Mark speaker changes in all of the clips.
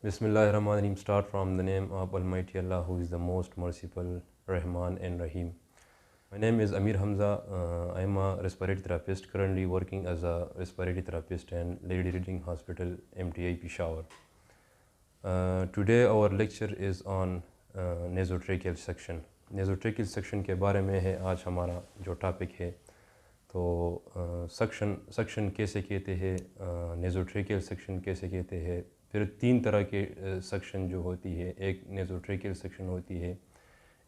Speaker 1: Bismillahirrahmanirrahim. Start from the name of Almighty Allah, who is the most merciful, Rahman and Rahim. My name is Amir Hamza. I am a respiratory therapist, currently working as a respiratory therapist in Lady Reading Hospital, MTI Peshawar. Today our lecture is on nasotracheal section. Nasotracheal section के बारे में है आज हमारा जो topic है. तो suction कैसे कहते हैं, नेज़ोट्रेकियल सेक्शन कैसे कहते हैं. फिर तीन तरह के सक्शन जो होती है. एक नेज़ोट्रेकियल सेक्शन होती है,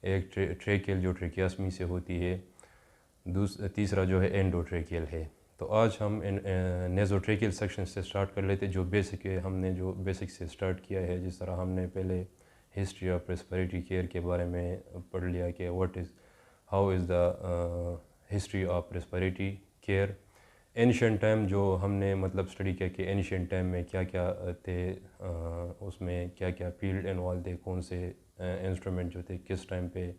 Speaker 1: एक ट्रेकियल जो ट्रेकियास्मी से होती है, तीसरा जो है एंडोट्रेकियल है. तो आज हम नेज़ोट्रेकियल सेक्शन से स्टार्ट कर लेते. जो बेसिक है हमने जो बेसिक से स्टार्ट किया है. जिस तरह हमने पहले हिस्ट्री ऑफ रेस्पिरेटरी केयर के बारे में पढ़ लिया कि how is the history of respiratory care. Ancient time जो हमने मतलब स्टडी किया कि एंशिएंट टाइम में क्या क्या थे, उसमें क्या क्या फील्ड इन्वॉल्व थे, कौन से इंस्ट्रूमेंट जो थे किस टाइम पे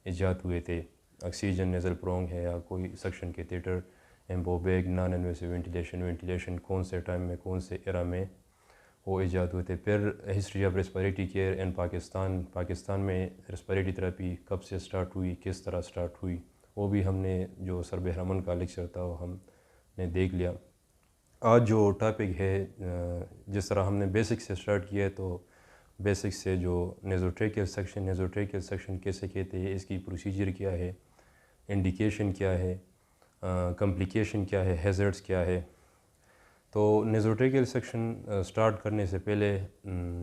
Speaker 1: इजाद हुए थे. ऑक्सीजन नेज़ल प्रोंग है या कोई suction catheter, ambu bag, non invasive ventilation कौन से टाइम में कौन से एरा में वो इजाद हुए थे. फिर हिस्ट्री ऑफ रेस्पिरेटरी केयर इन पाकिस्तान में रेस्पिरेटरी थेरेपी कब से स्टार्ट हुई, किस तरह स्टार्ट हुई, वो भी हमने जो सर बहरमन का लेक्चर था वो हमने देख लिया. आज जो टॉपिक है, जिस तरह हमने बेसिक से स्टार्ट किया है, तो बेसिक से जो नेज़ोट्रेकियल सेक्शन कैसे कहते हैं, इसकी प्रोसीजर क्या है, इंडिकेशन क्या है, कॉम्प्लिकेशन क्या है, हैज़र्ड्स क्या है. तो नेज़ोट्रेकियल सेक्शन स्टार्ट करने से पहले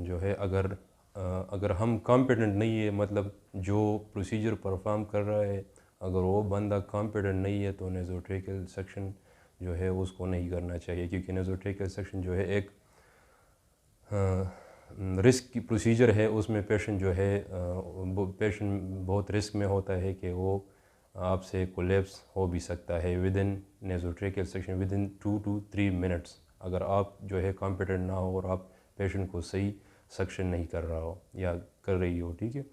Speaker 1: जो है अगर हम कॉम्पिटेंट नहीं है, मतलब जो प्रोसीजर परफॉर्म कर रहा है अगर वो बंदा कॉम्पिटेंट नहीं है, तो नेज़ोट्रेकियल सेक्शन जो है उसको नहीं करना चाहिए. क्योंकि नेज़ोट्रेकियल सेक्शन जो है एक रिस्क की प्रोसीजर है. उसमें पेशेंट जो है पेशेंट बहुत रिस्क में होता है कि वो आपसे कोलैप्स हो भी सकता है within nasotracheal section within 2 to 3 minutes. अगर आप जो है कॉम्पिटेंट ना हो और आप पेशेंट को सही सक्शन नहीं कर रहा हो या कर रही हो. ठीक है.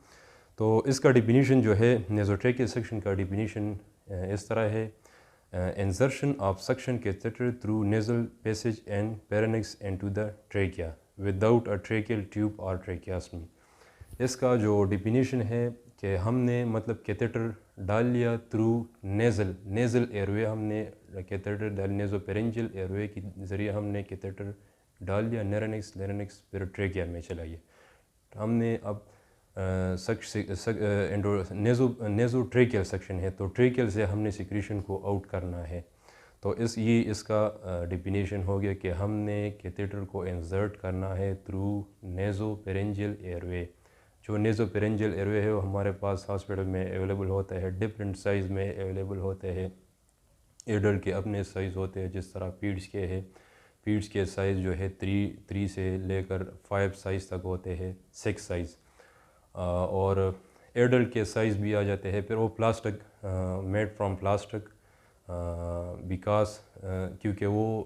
Speaker 1: तो इसका डिफिनीशन जो है नेज़ोट्रेकियल सेक्शन का डिफिनीशन इस तरह है. Insertion of suction catheter through nasal passage and pharynx into the trachea without a tracheal tube और ट्रेकियास्मी. इसका जो डिफिनीशन है कि हमने मतलब कैथेटर डाल लिया थ्रू नेज़ल एयरवे, हमने कैथेटर डाल नेज़ोपेरेंजियल एयरवे के ज़रिए हमने कैथेटर डाल लिया लेरिंक्स फिर ट्रेकिया में चला गया. हमने अब नेज़ोट्रेकियल सेक्शन है, तो ट्रेकियल से हमने सिक्रीशन को आउट करना है. तो इसका डिफिनीशन हो गया कि हमने कैथेटर को इंसर्ट करना है थ्रू नेज़ोपेरेंजियल एयरवे. जो नेज़ोपेरेंजियल एयरवे है वो हमारे पास हॉस्पिटल में अवेलेबल होता है, डिफरेंट साइज़ में अवेलेबल होते हैं. एडल्ट के अपने साइज़ होते हैं, जिस तरह पीड्स के है. पीड्स के साइज़ जो है 3 से लेकर 5 साइज़ तक होते हैं, 6 साइज़. और एडल्ट के साइज़ भी आ जाते हैं. फिर वो plastic made from plastic because क्योंकि वो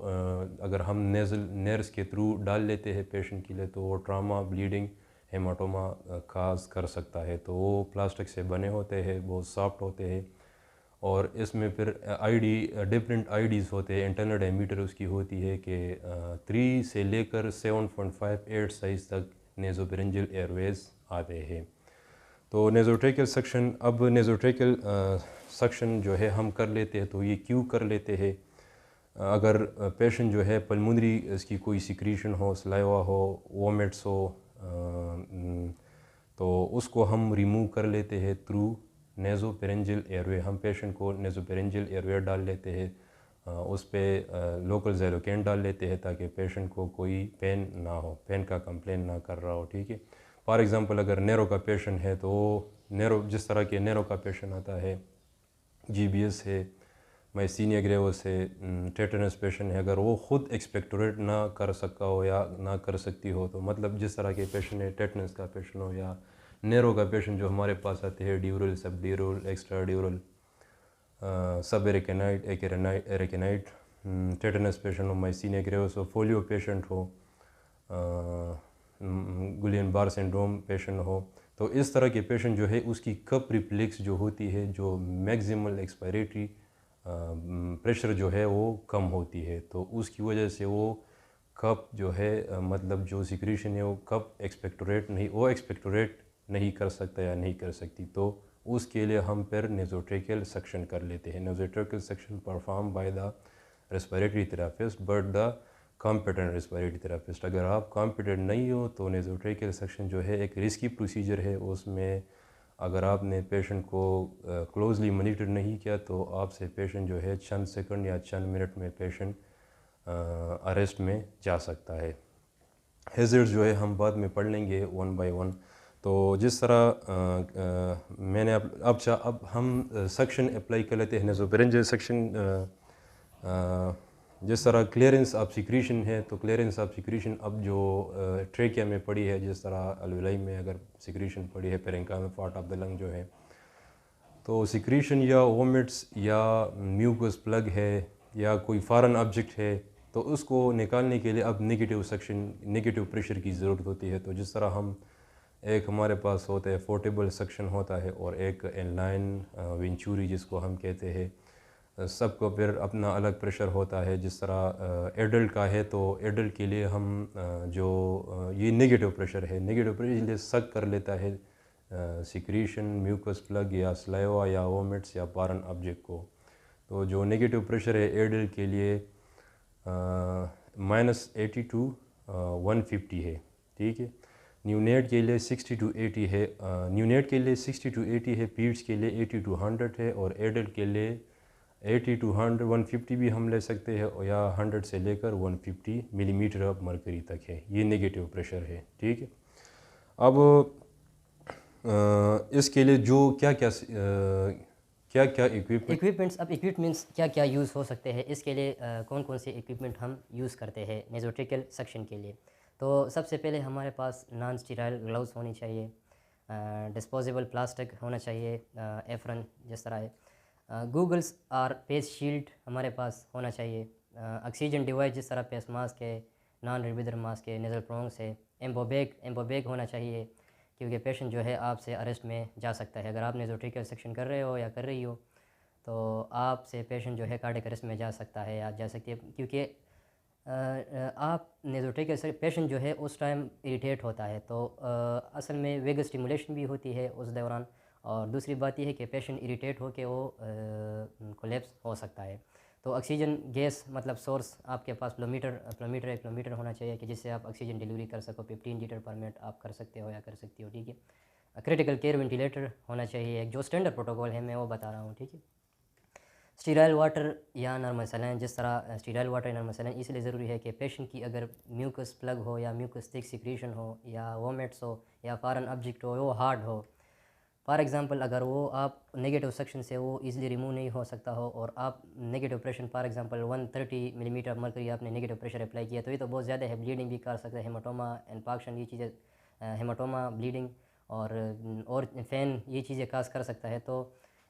Speaker 1: अगर हम नर्स के थ्रू डाल लेते हैं पेशेंट के लिए, तो वो ट्रामा, ब्लीडिंग, हेमाटोमा काज कर सकता है. तो वो प्लास्टिक से बने होते हैं, बहुत सॉफ्ट होते हैं. और इसमें फिर डिफरेंट आईडीज़ होते हैं. इंटरनल डायमीटर उसकी होती है कि 3 से लेकर 7.58 साइज़ तक नेज़ोपेरेंजियल एयरवेज आते हैं. तो नेज़ोट्रेकियल सेक्शन, अब नेज़ोट्रेकियल सेक्शन जो है हम कर लेते हैं, तो ये क्यों कर लेते हैं. अगर पेशेंट जो है पल्मोनरी इसकी कोई सिक्रीशन हो, सलाइवा हो, वोमिट्स हो, तो उसको हम रिमूव कर लेते हैं थ्रू नेज़ोपेरेंजियल एयरवे. हम पेशेंट को नेज़ोपेरेंजियल एयरवे डाल लेते हैं, उस पर लोकल ज़ैलोकेन डाल लेते हैं ताकि पेशेंट को कोई पेन ना हो, पेन का कंप्लेन ना कर रहा हो. ठीक है. फॉर एग्ज़ाम्पल अगर नेरो का पेशेंट है, तो नेरो जिस तरह के नेरो का पेशेंट आता है, GBS है, माइसीनिया ग्रेविस है, टेटनस पेशेंट है, अगर वो ख़ुद एक्सपेक्टोरेट ना कर सका हो या ना कर सकती हो, तो मतलब जिस तरह के पेशेंट है, टेटनस का पेशेंट हो या नेरो का पेशेंट जो हमारे पास आते हैं, ड्यूरल, सब ड्यूरल, एक्स्ट्रा ड्यूरल, सब एरिकेनाइट, टेटनस पेशेंट हो, माइसीनिया ग्रेविस हो, फोलियो पेशेंट हो, गुलियन बार सिंड्रोम पेशेंट हो, तो इस तरह के पेशेंट जो है उसकी कप रिफ्लेक्स जो होती है, जो मैक्सिमल एक्सपायरेटरी प्रेशर जो है वो कम होती है. तो उसकी वजह से वो कब जो है मतलब जो सिक्रीशन है वो कब एक्सपेक्टोरेट नहीं कर सकता या नहीं कर सकती, तो उसके लिए हम फिर नेज़ोट्रेकियल सक्शन कर लेते हैं। Nasotracheal suction perform by the respiratory therapist but the competent respiratory therapist. अगर आप कॉम्पिटेंट नहीं हो तो नेज़ोट्रेकियल सक्शन जो है एक रिस्की प्रोसीजर है। उसमें अगर आपने पेशेंट को क्लोजली मॉनिटर नहीं किया तो आपसे पेशेंट जो है चंद सेकंड या चंद मिनट में पेशेंट अरेस्ट में जा सकता है। हेज़र्ड्स जो है हम बाद में पढ़ लेंगे वन बाय वन। तो जिस तरह मैंने अब हम सक्शन अप्लाई कर लेते हैं नेज़ोफेरेंजियल सक्शन। जिस तरह क्लियरेंस ऑफ सिक्रीशन है तो क्लियरेंस ऑफ सिक्रीशन अब जो ट्रेकिया में पड़ी है, जिस तरह अलविलाई में अगर सिक्रीशन पड़ी है parenchymal part of the lung जो है, तो सिक्रीशन या वोमिट्स या म्यूकस प्लग है या कोई फॉरेन ऑब्जेक्ट है तो उसको निकालने के लिए अब नेगेटिव सक्शन, नेगेटिव प्रेशर की ज़रूरत होती है। तो जिस तरह हम एक हमारे पास होता है पोर्टेबल सक्शन होता है और एक इनलाइन वेंचुरी जिसको हम कहते हैं, सबको फिर अपना अलग प्रेशर होता है। जिस तरह एडल्ट का है तो एडल्ट के लिए हम ये नेगेटिव प्रेशर है, नेगेटिव प्रेशर इसलिए सक कर लेता है सिक्रीशन, म्यूकस प्लग या स्लाइवा या वोमिट्स या फॉरेन ऑब्जेक्ट को। तो जो नेगेटिव प्रेशर है एडल्ट के लिए -80 टू 150 है, ठीक है। न्यूनेट के लिए 60 टू 80 है, न्यूनेट के लिए 60 टू 80 है, पीड्स के लिए 80 टू 100 है और एडल्ट के लिए 80 टू 100 150 भी हम ले सकते हैं या 100 से लेकर 150 मिलीमीटर ऑफ मरकरी तक है। ये नेगेटिव प्रेशर है, ठीक है। अब इसके लिए जो क्या क्या
Speaker 2: इक्विपमेंट्स, अब इक्विपमेंट्स क्या क्या यूज़ हो सकते हैं, इसके लिए कौन कौन से इक्विपमेंट हम यूज़ करते हैं नेज़ोट्रिकल सक्शन के लिए। तो सबसे पहले हमारे पास नॉन स्टीराइल ग्लव्स होनी चाहिए, डिस्पोजेबल प्लास्टिक होना चाहिए, एफ्रन जिस तरह है, गूगल्स और फेस शील्ड हमारे पास होना चाहिए, ऑक्सीजन डिवाइस जिस तरह फेस मास्क है, नॉन रिब्रीदर मास्क है, नेज़ल प्रोंग्स है, एम्बोबैग होना चाहिए क्योंकि पेशेंट जो है आपसे अरेस्ट में जा सकता है। अगर आप नेज़ोट्रिकल सेक्शन कर रहे हो या कर रही हो तो आपसे पेशेंट जो है कार्डियक अरेस्ट में जा सकता है या जा सकती है, क्योंकि आप नेज़ोट्रिकल पेशेंट जो है उस टाइम इरिटेट होता है तो असल में वेगस स्टिमुलेशन भी होती है उस दौरान। और दूसरी बात यह है कि पेशेंट इरिटेट हो के वो कोलैप्स हो सकता है। तो ऑक्सीजन गैस मतलब सोर्स आपके पास फ्लोमीटर होना चाहिए कि जिससे आप ऑक्सीजन डिलीवरी कर सको। 15 लीटर पर मिनट आप कर सकते हो या कर सकती हो, ठीक है। क्रिटिकल केयर वेंटिलेटर होना चाहिए, एक जो स्टैंडर्ड प्रोटोकॉल है मैं वो बता रहा हूँ, ठीक है। स्टीराइल वाटर या नॉर्मल सलाइन, जिस तरह स्टीराइल वाटर या नॉर्मल सलाइन इसलिए ज़रूरी है कि पेशेंट की अगर म्यूकस प्लग हो या म्यूकस थिक सिक्रीशन हो या वोमिट्स हो या फॉरेन ऑब्जेक्ट हो वो हार्ड हो, फॉर एग्जांपल अगर वो आप नेगेटिव सेक्शन से वो इजीली रिमूव नहीं हो सकता हो और आप negative pressure for example 130 millimetre mercury आपने नेगेटिव प्रेशर अप्लाई किया तो ये तो बहुत ज़्यादा है, ब्लीडिंग भी कर सकता है, हेमाटोमा इन्फेक्शन ये चीज़ें, हेमाटोमा ब्लीडिंग और फैन ये चीज़ें काज कर सकता है। तो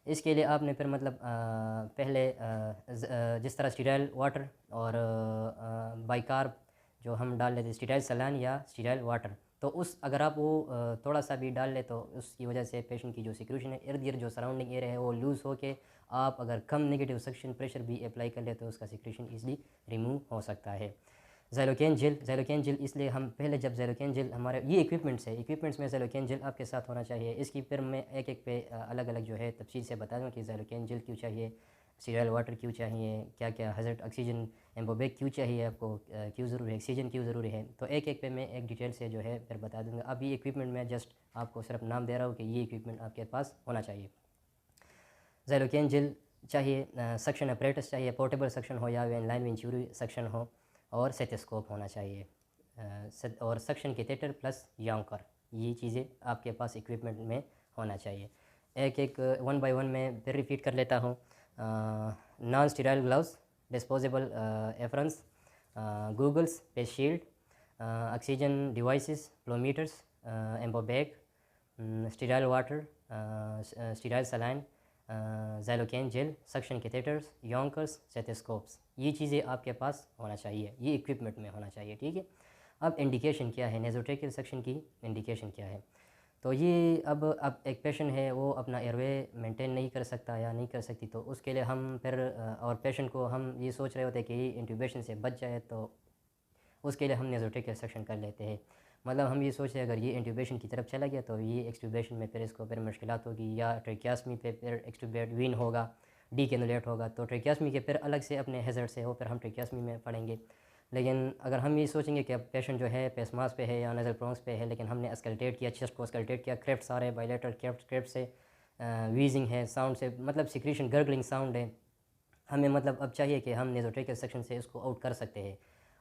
Speaker 2: इसके लिए आपने फिर मतलब पहले जिस तरह स्टीराइल वाटर और बाइकार्ब जो हम डाल लेते हैं, स्टीराइल सलाइन या स्टीराइल वाटर, तो उस अगर आप वो थोड़ा सा भी डाल ले तो उसकी वजह से पेशेंट की जो सिक्रीशन है इर्द गिर्द जो सराउंडिंग एरिया है वो लूज़ हो के आप अगर कम नेगेटिव सक्शन प्रेशर भी अप्लाई कर ले तो उसका सिक्रीशन ईजिली रिमूव हो सकता है। ज़ैलोकेन जेल इसलिए हम पहले जब ज़ैलोकेन जेल हमारे ये इक्विपमेंट्स में ज़ैलोकेन जेल आपके साथ होना चाहिए। इसकी फिर मैं एक एक पे अलग अलग जो है तफसील से बता दूँ कि ज़ैलोकेन जेल क्यों चाहिए, स्टीराइल वाटर क्यों चाहिए, क्या क्या हज़रत ऑक्सीजन एम्बोबैग क्यों चाहिए आपको, क्यों ज़रूरी है, ऑक्सीजन क्यों ज़रूरी है। तो एक एक पे मैं एक डिटेल से जो है फिर बता दूँगा। अब ये इक्विपमेंट मैं जस्ट आपको सिर्फ नाम दे रहा हूँ कि ये इक्विपमेंट आपके पास होना चाहिए। ज़ैलोकेन जेल चाहिए, सक्शन अपरेटस चाहिए, पोर्टेबल सक्शन हो या इनलाइन वेंचुरी सक्शन हो और स्टेथोस्कोप होना चाहिए, और सक्शन कैथेटर प्लस यॉन्कर, ये चीज़ें आपके पास इक्विपमेंट में होना चाहिए। एक एक वन बाय वन में फिर रिपीट कर लेता हूँ। Non sterile gloves, disposable aprons, goggles, face shield, oxygen devices, flowmeters, ambu bag, sterile water, sterile saline, xylocaine gel, suction catheters, yankauers, stethoscopes, ये चीज़ें आपके पास होना चाहिए, ये इक्विपमेंट में होना चाहिए, ठीक है। अब इंडिकेशन क्या है, नेज़ोट्रिकल सक्शन की इंडिकेशन क्या है। तो ये अब एक पेशेंट है वो अपना एयरवे मेंटेन नहीं कर सकता या नहीं कर सकती, तो उसके लिए हम फिर और पेशेंट को हम ये सोच रहे होते हैं कि ये इंट्यूबेशन से बच जाए, तो उसके लिए हम नेज़ोट्रेकियल सेक्शन कर लेते हैं। मतलब हम ये सोचते हैं अगर ये इंट्यूबेशन की तरफ चला गया तो ये एक्सट्यूबेशन में फिर इसको फिर मुश्किलात होगी, या ट्रेकियास्मी पे फिर एक्सट्यूबेट वीन होगा, डीकेनुलेट होगा, तो ट्रेकियास्मी के फिर अलग से अपने हैज़र्ड से हो, फिर हम ट्रेकियास्मी में पढ़ेंगे। लेकिन अगर हम ये सोचेंगे कि अब पेशेंट जो है पेसमास पे है या नज़ल प्रोंस पे है, लेकिन हमने अस्कल्टेट किया, चेस्ट को अस्कल्टेट किया, क्रेफ्ट्स आ रहे हैं बायलेटरल क्रेफ्ट से, वीजिंग है, साउंड से, मतलब सिक्रीशन गर्गलिंग साउंड है, हमें मतलब अब चाहिए कि हम नेज़ोट्रेकियल सेक्शन से इसको आउट कर सकते हैं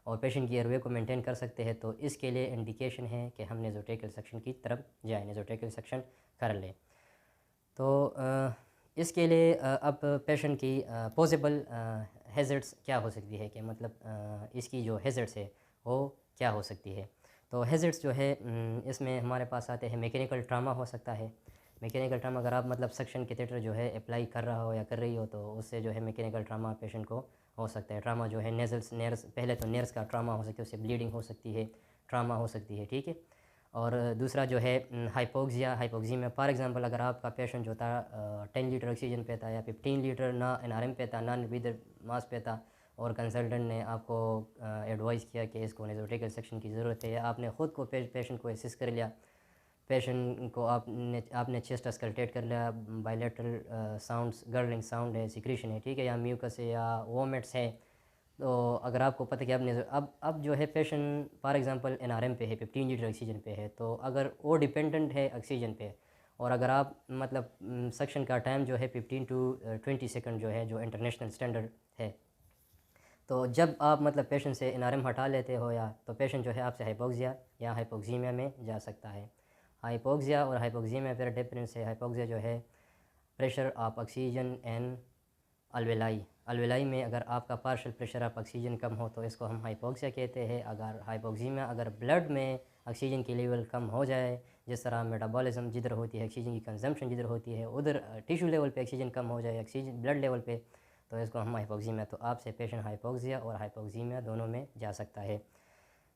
Speaker 2: और पेशेंट की एयरवे को मेंटेन कर सकते हैं, तो इसके लिए इंडिकेशन है कि हम नेज़ोट्रेकियल सेक्शन की तरफ जाएँ, नेज़ोट्रेकियल सेक्शन कर लें। तो इसके लिए अब पेशेंट की पॉसिबल हैज़र्ड्स क्या हो सकती है, कि मतलब इसकी जो हैज़र्ड्स है वो क्या हो सकती है। तो हैज़र्ड्स जो है इसमें हमारे पास आते हैं, मैकेनिकल ट्रामा हो सकता है। मैकेनिकल ट्रामा अगर आप मतलब सक्शन कैथेटर जो है अप्लाई कर रहा हो या कर रही हो, तो उससे जो है मैकेनिकल ट्रामा पेशेंट को हो सकता है। ट्रामा जो है नेज़ल्स नेर्स, पहले तो नेर्स का ट्रामा हो सकता है, उससे ब्लीडिंग हो सकती है, ट्रामा हो सकती है, ठीक है। और दूसरा जो है हाइपोक्सीमिया, फॉर एग्जांपल अगर आपका पेशेंट जो था 10 लीटर ऑक्सीजन पे था या 15 लीटर ना एनआरएम पे था, नॉन ब्रीदर मास पे था, और कंसल्टेंट ने आपको एडवाइस किया कि इसको नेज़ोट्रेकियल सेक्शन की ज़रूरत है, या आपने ख़ुद को पेशेंट को असिस्ट कर लिया, पेशेंट को आपने चेस्ट अस्कल्टेट कर लिया, बायलेटरल साउंड्स, गर्लिंग साउंड है, सिक्रीशन है, ठीक है, या म्यूकस है या वोमिट्स है, तो अगर आपको पता है कि आपने अब जो है पेशेंट फॉर एग्जांपल एनआरएम पे है, 15 लीटर ऑक्सीजन पे है, तो अगर वो डिपेंडेंट है ऑक्सीजन पे, और अगर आप मतलब सक्शन का टाइम जो है 15 टू 20 सेकंड जो है, जो इंटरनेशनल स्टैंडर्ड है, तो जब आप मतलब पेशेंट से एनआरएम हटा लेते हो, या तो पेशेंट जो है आपसे हाइपोक्सिया या हाइपोक्सीमिया में जा सकता है। हाइपोक्सिया और हाइपोक्सीमिया फिर डिफरेंस है। हाइपोक्सिया जो है प्रेशर ऑफ ऑक्सीजन एंड अलवेलाई में अगर आपका पार्शियल प्रेशर ऑफ ऑक्सीजन कम हो तो इसको हम हाइपोक्सिया कहते हैं। अगर हाइपोक्सीमिया, अगर ब्लड में ऑक्सीजन की लेवल कम हो जाए, जिस तरह मेटाबॉलिज्म जिधर होती है, ऑक्सीजन की कंजम्पशन जिधर होती है, उधर टिश्यू लेवल पे ऑक्सीजन कम हो जाए, ऑक्सीजन ब्लड लेवल पे, तो इसको हम हाइपोक्सीमिया, तो आपसे पेशेंट हाइपोक्सिया और हाइपोक्सीमिया दोनों में जा सकता है।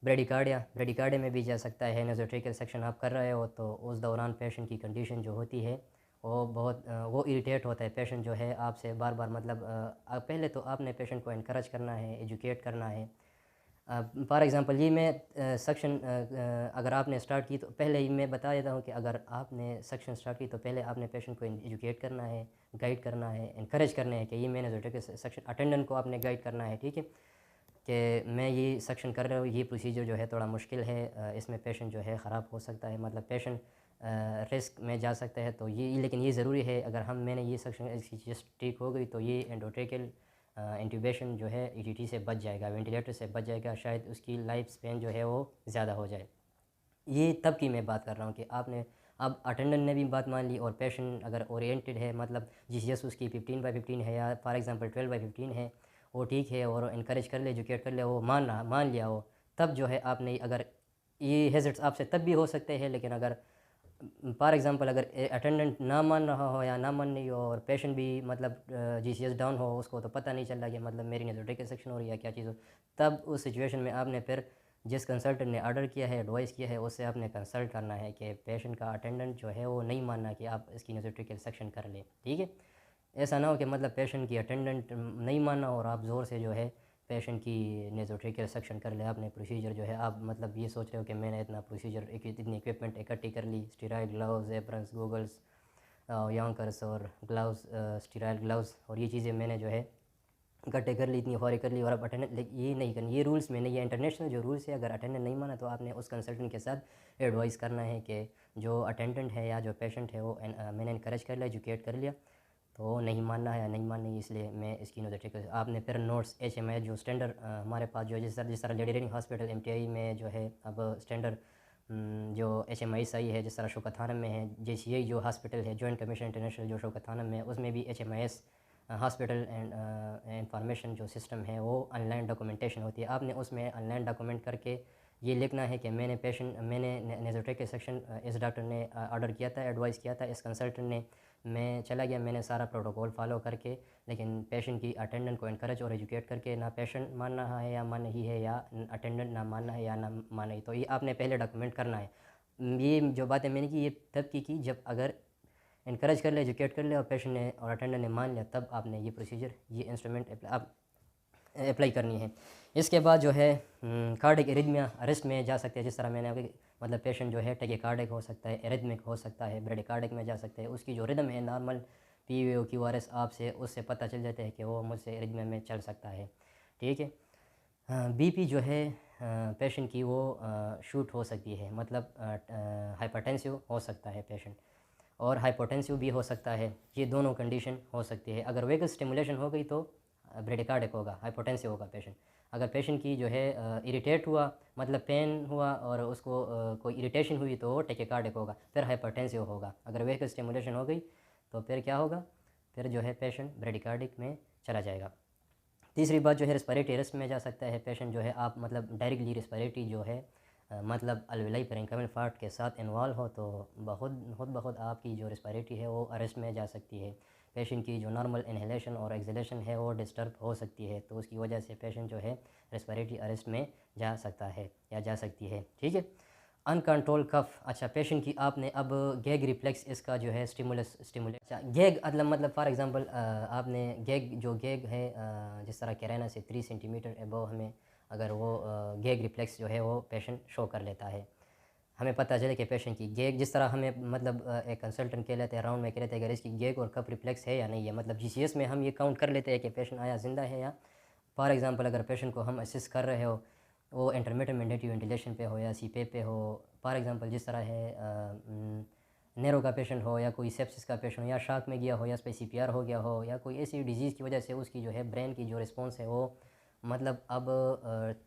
Speaker 2: ब्रेडिकार्डिया में भी जा सकता है। नेज़ोट्रेकियल सेक्शन आप कर रहे हो तो उस दौरान पेशेंट की कंडीशन जो होती है वो बहुत वो इरिटेट होता है, पेशेंट जो है आपसे बार बार मतलब पहले तो आपने पेशेंट को इनकरेज करना है, एजुकेट करना है। फॉर एग्ज़ाम्पल ये मैं सक्शन अगर आपने स्टार्ट की तो पहले ही मैं बता देता हूँ कि अगर आपने सक्शन स्टार्ट की तो पहले आपने पेशेंट को एजुकेट करना है, गाइड करना है, इनकरेज करना है कि ये मैंने नेज़ोट्रेकियल सेक्शन, अटेंडेंट को आपने गाइड करना है, ठीक है, कि मैं ये सक्शन कर रहा हूँ, ये प्रोसीजर जो है थोड़ा मुश्किल है, इसमें पेशेंट जो है ख़राब हो सकता है, मतलब पेशेंट रिस्क में जा सकता है, तो ये लेकिन ये ज़रूरी है, अगर हम मैंने ये सक्शन इसकी चीज़ ठीक हो गई तो ये एंडोट्रेकियल इंट्यूबेशन जो है ईटीटी से बच जाएगा, वेंटिलेटर से बच जाएगा, शायद उसकी लाइफ स्पेन जो है वो ज़्यादा हो जाए। ये तब की मैं बात कर रहा हूँ कि आपने अब अटेंडेंट ने भी बात मान ली और पेशेंट अगर ओरिएंटेड है, मतलब जीसीएस उसकी 15/15 है या फॉर एग्जांपल 12/15 है, वो ठीक है और इनकरेज कर ले, एजुकेट कर ले, वो मान लिया हो, तब जो है आपने, अगर ये हैज़र्ड्स आपसे तब भी हो सकते हैं, लेकिन अगर फॉर एग्जांपल अगर अटेंडेंट ना मान रहा हो या ना मान रही हो और पेशेंट भी मतलब जीसीएस डाउन हो, उसको तो पता नहीं चल रहा कि मतलब मेरी नेज़ोट्रेकियल सेक्शन हो रही है क्या चीज़ हो, तब उस सिचुएशन में आपने फिर जिस कंसल्टेंट ने ऑर्डर किया है, एडवाइस किया है, उससे आपने कंसल्ट करना है कि पेशेंट का अटेंडेंट जो है वो नहीं मानना कि आप इसकी नेज़ोट्रेकियल सेक्शन कर लें, ठीक है। ऐसा ना हो कि मतलब पेशेंट की अटेंडेंट नहीं मानना और आप ज़ोर से जो है पेशेंट की नेज़ोट्रेकियल सेक्शन कर ले, आपने प्रोसीजर जो है आप मतलब ये सोच रहे हो कि मैंने इतना प्रोसीजर इतनी इक्विपमेंट इकट्ठी कर ली, स्टीराइड ग्लव्स, एप्रन्स, गूगल्स, यॉन्कर्स और ग्लव्स, स्टीराइड ग्लव्स, और ये चीज़ें मैंने जो है इकट्ठे कर ली, इतनी फौरी कर ली, और अब अटेंडेंट ये नहीं करनी, ये रूल्स में नहीं, ये इंटरनेशनल जो रूल्स है, अगर अटेंडेंट नहीं माना तो आपने उस कंसल्टेंट के साथ एडवाइस करना है कि जो अटेंडेंट है या जो पेशेंट है वो मैंने इनकरेज कर लिया, एजुकेट कर लिया, तो नहीं मानना है या नहीं माननी, इसलिए मैं इसकी नेज़ोट्रेकियल, आपने फिर नोट्स HMI जो स्टैंडर्ड हमारे पास जो जिस तरह लेडी रेनिंग हॉस्पिटल MTI में जो है अब स्टैंडर्ड जो HMI सही है, जिस तरह शौकत खानम में है, JCI जो हॉस्पिटल है, जॉइंट कमीशन इंटरनेशनल जो शौकत खानम में है, उसमें भी HMIS हॉस्पिटल एंड इंफॉर्मेशन जो सिस्टम है वो ऑनलाइन डॉक्यूमेंटेशन होती है। आपने उसमें ऑनलाइन डॉक्यूमेंट करके ये लिखना है कि मैंने नेज़ोट्रेकियल सेक्शन इस डॉक्टर ने ऑर्डर किया था, एडवाइस किया था, इस कंसल्टेंट ने, मैं चला गया, मैंने सारा प्रोटोकॉल फॉलो करके, लेकिन पेशेंट की अटेंडेंट को इनकरेज और एजुकेट करके, ना पेशेंट मान रहा है या मान रही है, या अटेंडेंट ना मानना है या ना मान रही, तो ये आपने पहले डॉक्यूमेंट करना है। ये जो बातें मैंने की ये तब की जब अगर इनकरेज कर ले, एजुकेट कर ले और पेशेंट ने और अटेंडेंट ने मान लिया, तब आपने ये प्रोसीजर, ये इंस्ट्रूमेंट आप अप्लाई करनी है। इसके बाद जो है कार्डिक एरिथमिया अरेस्ट में जा सकते हैं, जिस तरह मैंने अभी मतलब पेशेंट जो है टैकीकार्डिक हो सकता है, एरिथमिक हो सकता है, ब्रेडिकार्डिक में जा सकते हैं। उसकी जो रिदम है नॉर्मल PVO QRS आपसे उससे पता चल जाता है कि वो मुझसे एरिथमिया में चल सकता है, ठीक है। BP जो है पेशेंट की वो शूट हो सकती है, मतलब हाइपरटेंसिव हो सकता है पेशेंट, और हाइपोटेंसिव भी हो सकता है। ये दोनों कंडीशन हो सकती है। अगर वेगस स्टिमुलेशन हो गई तो ब्रेडिकार्डिक होगा, हाइपोटेंसिव होगा पेशेंट। अगर पेशेंट की जो है इरिटेट हुआ, मतलब पेन हुआ और उसको कोई इरिटेशन हुई तो वो टैकीकार्डिक होगा, फिर हाइपरटेंसिव होगा। अगर वेगस स्टिमुलेशन हो गई तो फिर क्या होगा, फिर जो है पेशेंट ब्रेडिकार्डिक में चला जाएगा। तीसरी बात जो है रेस्पिरेटरी अरेस्ट में जा सकता है पेशेंट जो है, आप मतलब डायरेक्टली रेस्पिरेटरी जो है मतलब अलवेलाई पेरेन्काइमल पार्ट के साथ इन्वॉल्व हो तो बहुत आपकी जो रेस्पिरेटरी है वो अरेस्ट में जा सकती है। पेशेंट की जो नॉर्मल इनहेलेशन और एक्सहेलेशन है वो डिस्टर्ब हो सकती है, तो उसकी वजह से पेशेंट जो है रेस्पिरेटरी अरेस्ट में जा सकता है या जा सकती है, ठीक है। अनकंट्रोल कफ, अच्छा पेशेंट की आपने अब गैग रिफ्लेक्स इसका जो है स्टिमुलस, अच्छा गैग मतलब फॉर एग्जांपल आपने गैग है जिस तरह कैरेना से 3 सेंटीमीटर एबव हमें अगर वो गैग रिफ्लेक्स जो है वो पेशेंट शो कर लेता है, हमें पता चले कि पेशेंट की गैग, जिस तरह हमें मतलब एक कंसल्टेंट कह लेते हैं, राउंड में कह लेते हैं अगर इसकी गैग और कफ रिफ्लेक्स है या नहीं है, मतलब GCS में हम ये काउंट कर लेते हैं कि पेशेंट आया ज़िंदा है या। फॉर एग्जांपल अगर पेशेंट को हम असिस्ट कर रहे हो, वो इंटरमिटेंट मैंडेटरी वेंटिलेशन पे हो या CPAP पे हो, फॉर एग्जांपल जिस तरह है नेरो का पेशेंट हो या कोई सेप्सिस का पेशेंट हो या शॉक में गया हो या उस पर CPR हो गया हो या कोई ऐसी डिजीज़ की वजह से उसकी जो है ब्रेन की जो रिस्पॉन्स है वो मतलब अब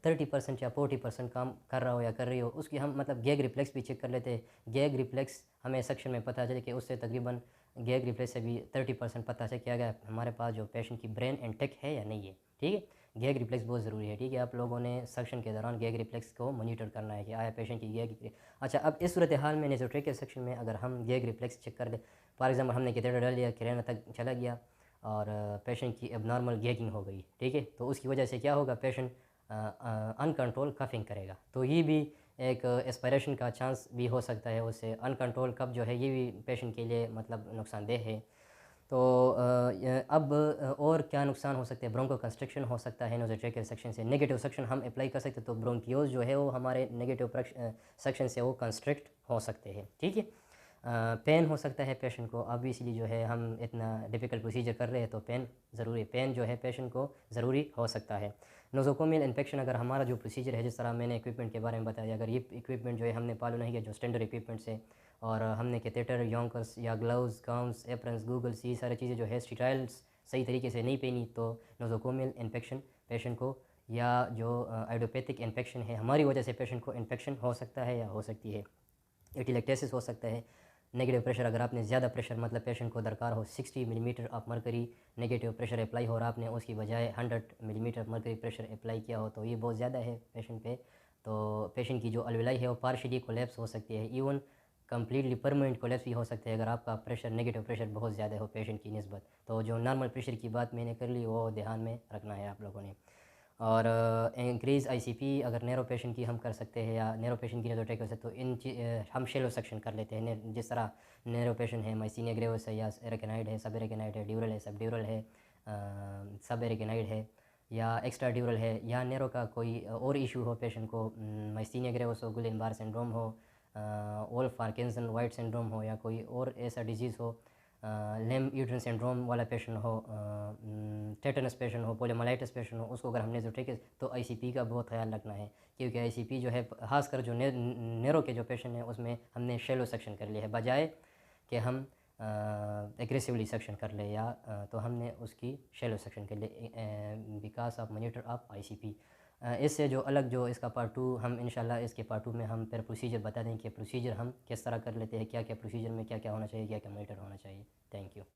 Speaker 2: 30% या 40% काम कर रहा हो या कर रही हो, उसकी हम मतलब गैग रिफ्लेक्स भी चेक कर लेते हैं। गैग रिफ्लेक्स हमें सेक्शन में पता चले कि उससे तकरीबन गैग रिफ्लेक्स से भी 30% पता चल किया गया हमारे पास जो पेशेंट की ब्रेन इंटेक्ट है या नहीं है, ठीक है। गैग रिफ्लेक्स बहुत ज़रूरी है, ठीक है। आप लोगों ने सेक्शन के दौरान गैग रिफ्लेक्स को मॉनिटर करना है कि आया पेशेंट की गैग। अच्छा, अब इस सूरत हाल में नेज़ोट्रैकियल सेक्शन में अगर हम गैग रिफ्लेक्स चेक कर ले, फॉर एग्जांपल हमने कैथेटर डाल लिया, कैरेना तक चला गया और पेशेंट की एबनॉर्मल गैगिंग हो गई, ठीक है, तो उसकी वजह से क्या होगा, पेशेंट अनकंट्रोल कफिंग करेगा, तो ये भी एक एस्पायरेशन का चांस भी हो सकता है उससे। अनकंट्रोल कफ जो है ये भी पेशेंट के लिए मतलब नुकसानदेह है। तो अब और क्या नुकसान हो सकते हैं, ब्रोंको कंस्ट्रक्शन हो सकता है नोज़ोट्रैकियल सेक्शन से। नेगेटिव सेक्शन हम अप्लाई कर सकते हैं तो ब्रोंकियोज जो है वो हमारे नेगेटिव सेक्शन से वो कंस्ट्रक्ट हो सकते हैं, ठीक है। पेन हो सकता है पेशेंट को, ऑब्वियसली जो है हम इतना डिफ़िकल्ट प्रोसीजर कर रहे हैं तो पेन ज़रूरी, पेन जो है पेशेंट को ज़रूरी हो सकता है। नोज़ोकोमियल इन्फेक्शन, अगर हमारा जो प्रोसीजर है जिस तरह मैंने इक्विपमेंट के बारे में बताया, अगर ये इक्विपमेंट जो है हमने फॉलो नहीं किया जो स्टैंडर्ड इक्विपमेंट्स है, और हमने कैथेटर, योंकस या ग्लव्स, गाउन्स, एप्रन्स, गूगल्स, ये सारी चीज़ें जो है स्टीराइल्स सही तरीके से नहीं पहनी तो नोज़ोकोमियल इन्फेक्शन पेशेंट को, या जो आइडियोपैथिक इन्फेक्शन है हमारी वजह से पेशेंट को इन्फेक्शन हो सकता है या हो सकती है। एटिलेक्टेसिस हो सकता है। नेगेटिव प्रेशर, अगर आपने ज़्यादा प्रेशर मतलब पेशेंट को दरकार हो 60 millimetre of mercury negative pressure apply हो और आपने उसकी बजाय 100 मिलीमीटर मरकरी प्रेशर अप्लाई किया हो तो ये बहुत ज़्यादा है पेशेंट पे, तो पेशेंट की जो अलवेलाई है वो पार्शियली कोलैप्स हो सकती है, इवन कम्प्लीटली परमानेंट कोलैप्स भी हो सकता है अगर आपका प्रेशर, नेगेटिव प्रेशर बहुत ज़्यादा हो पेशेंट की निस्बत। तो जो नॉर्मल प्रेशर की बात मैंने कर ली वो ध्यान में रखना है आप लोगों ने। और इंक्रीज़ ICP अगर नैरो पेशेंट की हम कर सकते हैं या नैरो पेशेंट की नेज़ोट्रैकियल से, तो हम शेलो सेक्शन कर लेते हैं। जिस तरह नैरो पेशेंट है, माइसीनिया ग्रेविस है या एरेकेनाइड है, सब एरेकेनाइड है, ड्यूरल है, सब ड्यूरल है, सब एरेकेनाइड है या एक्स्ट्रा ड्यूरल है, या नैरो का कोई और इशू हो पेशेंट को, माइसीनिया ग्रेविस हो, गुलेन बार सिंड्रोम हो, वोल्फ पार्किंसन वाइट सिंड्रोम हो या कोई और ऐसा डिजीज़ हो, लेम यूट्रन सिंड्रोम वाला पेशेंट हो, टेटनस पेशेंट हो, पोलियोमाइलाइटिस पेशेंट हो, उसको अगर हमने जो ठीक है तो ICP का बहुत ख्याल रखना है, क्योंकि ICP जो है खासकर जो नैरो के जो पेशेंट हैं उसमें हमने शेलो सेक्शन कर लिया है बजाय कि हम एग्रेसिवली सेक्शन कर ले, या तो हमने उसकी शेलो सेक्शन कर ले because of monitor of ICP। इससे जो अलग जो इसका पार्ट 2 हम इंशाल्लाह इसके पार्ट 2 में हम फिर प्रोसीजर बता दें कि प्रोसीजर हम किस तरह कर लेते हैं, क्या क्या प्रोसीजर में क्या क्या होना चाहिए, क्या क्या मॉनिटर होना चाहिए। Thank you.